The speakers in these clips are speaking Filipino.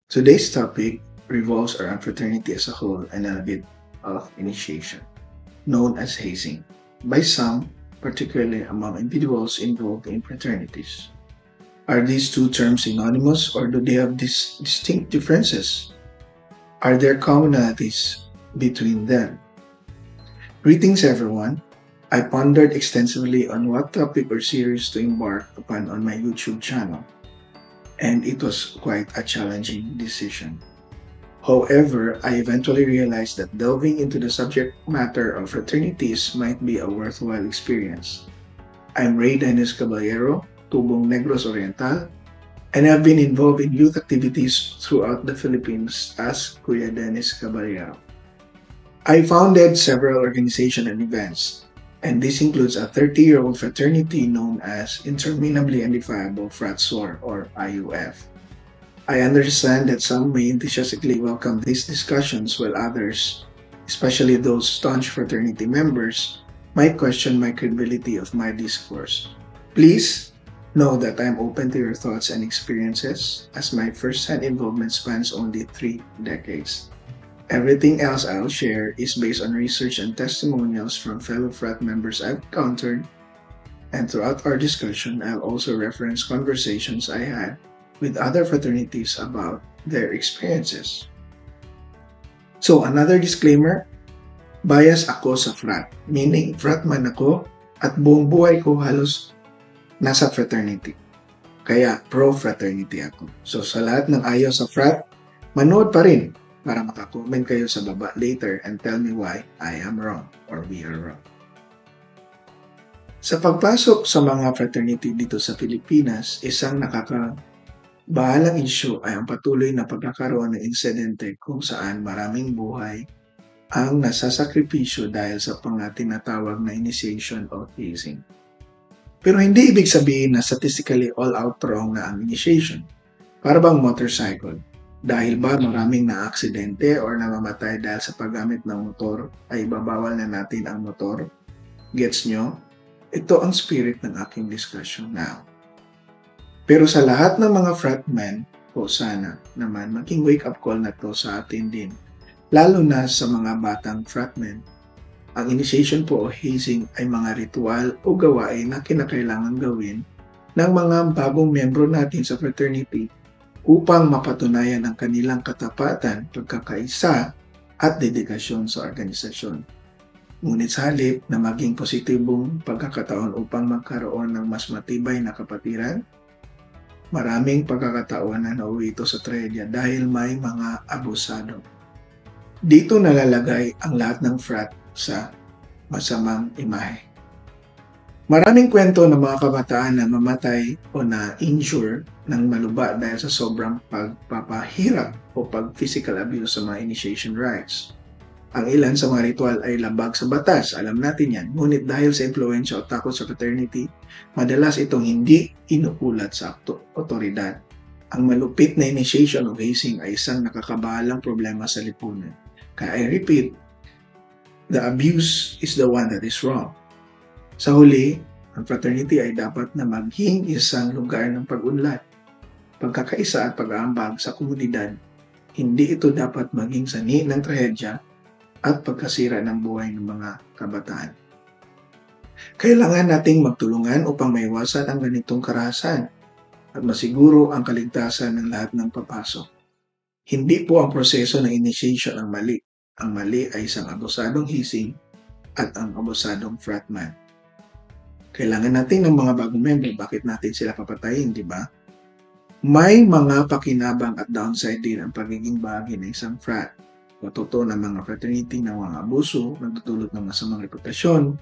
Today's topic revolves around fraternity as a whole and a bit of initiation, known as hazing, by some, particularly among individuals involved in fraternities. Are these two terms synonymous or do they have distinct differences? Are there commonalities between them? Greetings, everyone. I pondered extensively on what topic or series to embark upon on my YouTube channel, and it was quite a challenging decision. However, I eventually realized that delving into the subject matter of fraternities might be a worthwhile experience. I'm Ray Dennis Caballero, Tubong Negros Oriental, and I've been involved in youth activities throughout the Philippines as Kuya Dennis Caballero. I founded several organizations and events, and this includes a 30-year-old fraternity known as Interminably Undefinable FratSor or IUF. I understand that some may enthusiastically welcome these discussions while others, especially those staunch fraternity members, might question my credibility of my discourse. Please know that I am open to your thoughts and experiences as my first-hand involvement spans only 3 decades. Everything else I'll share is based on research and testimonials from fellow frat members I've encountered, and throughout our discussion, I'll also reference conversations I had with other fraternities about their experiences. So, another disclaimer, bias ako sa frat, meaning fratman ako at buong buhay ko halos nasa fraternity. Kaya pro-fraternity ako. So, sa lahat ng ayaw sa frat, manood pa rin para makakomment kayo sa baba later and tell me why I am wrong or we are wrong. Sa pagpasok sa mga fraternity dito sa Pilipinas, isang nakakabahalang issue ay ang patuloy na pagkakaroon ng insidente kung saan maraming buhay ang nasasakripisyo dahil sa tinatawag na initiation or hazing. Pero hindi ibig sabihin na statistically all-out wrong na ang initiation. Para bang motorcycle? Dahil ba maraming na-aksidente or namamatay dahil sa paggamit ng motor ay babawal na natin ang motor? Gets nyo? Ito ang spirit ng aking discussion now. Pero sa lahat ng mga fratmen, po sana naman maging wake-up call na to sa atin din. Lalo na sa mga batang fratmen. Ang initiation po o hazing ay mga ritual o gawain na kinakailangan gawin ng mga bagong membro natin sa fraternity upang mapatunayan ang kanilang katapatan, pagkakaisa at dedikasyon sa organisasyon. Ngunit sa halip na maging positibong pagkakataon upang magkaroon ng mas matibay na kapatiran, maraming pagkakataon na nauwi ito sa trahedya dahil may mga abusado. Dito nalalagay ang lahat ng frat sa masamang imahe. Maraming kwento ng mga kabataan na mamatay o na-injure ng maluba dahil sa sobrang pagpapahirap o pag-physical abuse sa mga initiation rites. Ang ilan sa mga ritual ay labag sa batas, alam natin yan. Ngunit dahil sa impluensya o takot sa fraternity, madalas itong hindi inuulat sa otoridad. Ang malupit na initiation o hazing ay isang nakakabahalang problema sa lipunan. Kaya I repeat, the abuse is the one that is wrong. Sa huli, ang fraternity ay dapat na maging isang lugar ng pag-unlad, pagkakaisa at pag-aambag sa komunidad. Hindi ito dapat maging sanhi ng trahedya at pagkasira ng buhay ng mga kabataan. Kailangan nating magtulungan upang maiwasan ang ganitong karahasan at masiguro ang kaligtasan ng lahat ng papasok. Hindi po ang proseso ng initiation ang mali. Ang mali ay isang abusadong hazing at ang abusadong fratman. Kailangan natin ng mga bagong member. Bakit natin sila papatayin, di ba? May mga pakinabang at downside din ang pagiging bahagi ng isang frat. Matuto ng mga fraternity na mga abuso, nagdudulot ng masamang reputasyon.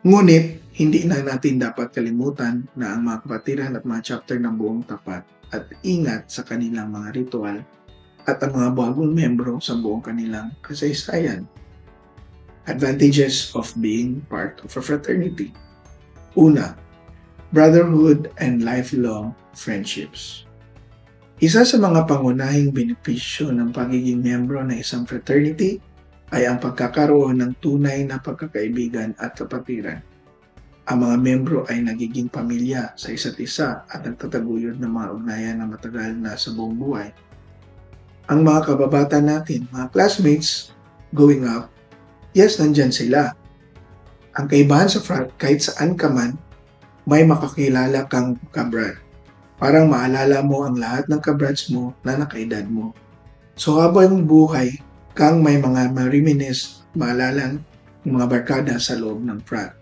Ngunit, hindi na natin dapat kalimutan na ang mga kapatiran at mga chapter ng buong tapat at ingat sa kanilang mga ritual at ang mga bagong membro sa buong kanilang kasaysayan. Advantages of being part of a fraternity. Una, brotherhood and lifelong friendships. Isa sa mga pangunahing benepisyo ng pagiging membro ng isang fraternity ay ang pagkakaroon ng tunay na pagkakaibigan at kapatiran. Ang mga membro ay nagiging pamilya sa isa't isa at nagtataguyod ng mga ugnayan na matagal na sa buong buhay. Ang mga kababata natin, mga classmates, going up, yes, nandyan sila. Ang kaibahan sa frat, kahit saan ka man, may makakilala kang kabrad. Parang maalala mo ang lahat ng kabrads mo na nakaedad mo. So habang buhay, kang may mga mariminis, maalala ng mga barkada sa loob ng frat.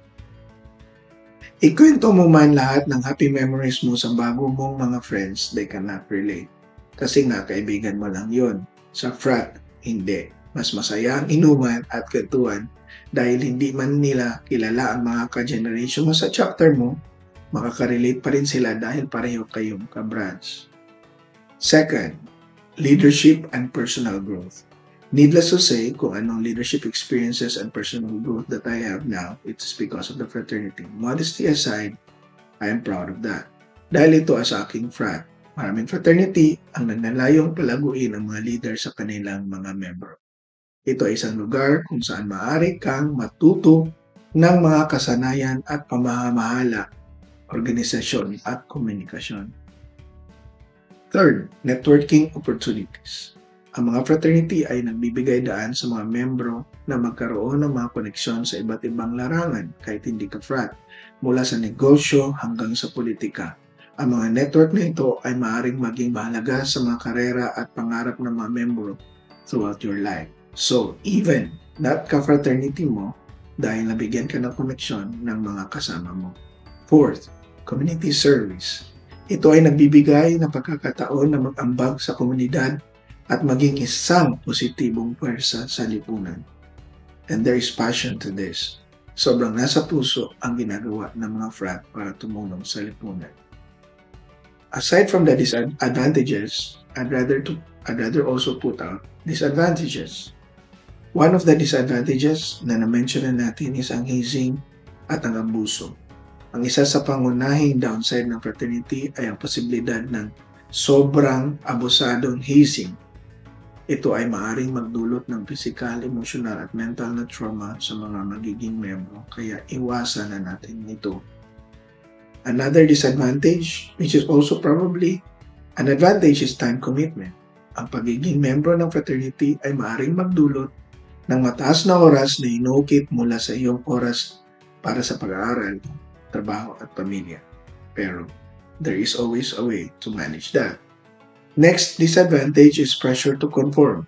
Ikwento mo man lahat ng happy memories mo sa bago mong mga friends, they cannot relate. Kasi nga, kaibigan mo lang yon. Sa frat, hindi. Mas masaya ang inuman at kwentuhan dahil hindi man nila kilala ang mga ka-generation mo sa chapter mo, makaka-relate pa rin sila dahil pareho kayong kabrads. Second, leadership and personal growth. Needless to say, kung anong leadership experiences and personal growth that I have now, it's because of the fraternity. Modesty aside, I am proud of that. Dahil ito sa aking frat, maraming fraternity ang naglalayong palaguin ang mga leader sa kanilang mga membro. Ito ay isang lugar kung saan maaari kang matuto ng mga kasanayan at pamamahala, organisasyon at komunikasyon. Third, networking opportunities. Ang mga fraternity ay nagbibigay daan sa mga membro na magkaroon ng mga koneksyon sa iba't ibang larangan kahit hindi ka frat, mula sa negosyo hanggang sa politika. Ang mga network na ito ay maaaring maging mahalaga sa mga karera at pangarap ng mga membro throughout your life. So, even not ka-fraternity mo, dahil nabigyan ka ng koneksyon ng mga kasama mo. Fourth, community service. Ito ay nagbibigay ng pagkakataon na mag-ambag sa komunidad at maging isang positibong pwersa sa lipunan. And there is passion to this. Sobrang nasa puso ang ginagawa ng mga frat para tumulong sa lipunan. Aside from the disadvantages, I'd rather also put out disadvantages. One of the disadvantages na na-mention na natin is ang hazing at ang abuso. Ang isa sa pangunahing downside ng fraternity ay ang posibilidad ng sobrang abusadong hazing. Ito ay maaaring magdulot ng physical, emotional at mental na trauma sa mga magiging membro, kaya iwasan na natin ito. Another disadvantage, which is also probably an advantage, is time commitment. Ang pagiging membro ng fraternity ay maaaring magdulot ng mataas na oras na inukit mula sa iyong oras para sa pag-aaral, trabaho at pamilya. Pero there is always a way to manage that. Next disadvantage is pressure to conform.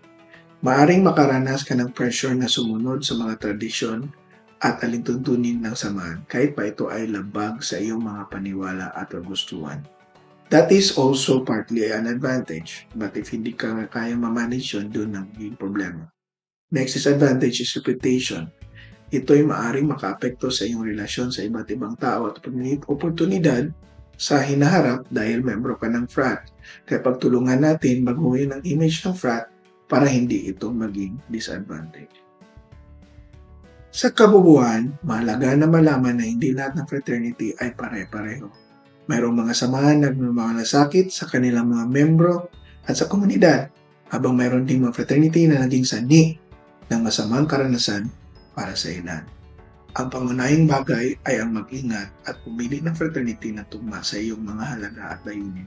Maaring makaranas ka ng pressure na sumunod sa mga tradisyon at alintuntunin ng samahan kahit pa ito ay labag sa iyong mga paniwala at kagustuhan. That is also partly an advantage, but if hindi ka kaya ma-manage yun, doon ang problema. Next disadvantage is reputation. Ito ay maaring makaapekto sa iyong relasyon sa iba't ibang tao at oportunidad sa hinaharap dahil membro ka ng frat. Kaya pagtulungan natin baguhin ang image ng frat para hindi ito maging disadvantage. Sa kabubuan, mahalaga na malaman na hindi lahat ng fraternity ay pare-pareho. Mayroong mga samahan na nagmamalasakit sa kanilang mga membro at sa komunidad, habang mayroon ding mga fraternity na naging sanhi ng masamang karanasan para sa ilan. Ang pangunahing bagay ay ang mag-ingat at pumili ng fraternity na tugma sa iyong mga halaga at layunin.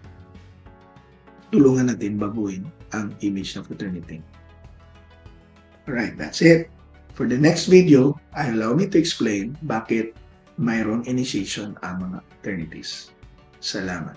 Tulungan natin baguhin ang image ng fraternity. Alright, that's it. For the next video, allow me to explain bakit mayroong initiation ang mga fraternities. Salamat.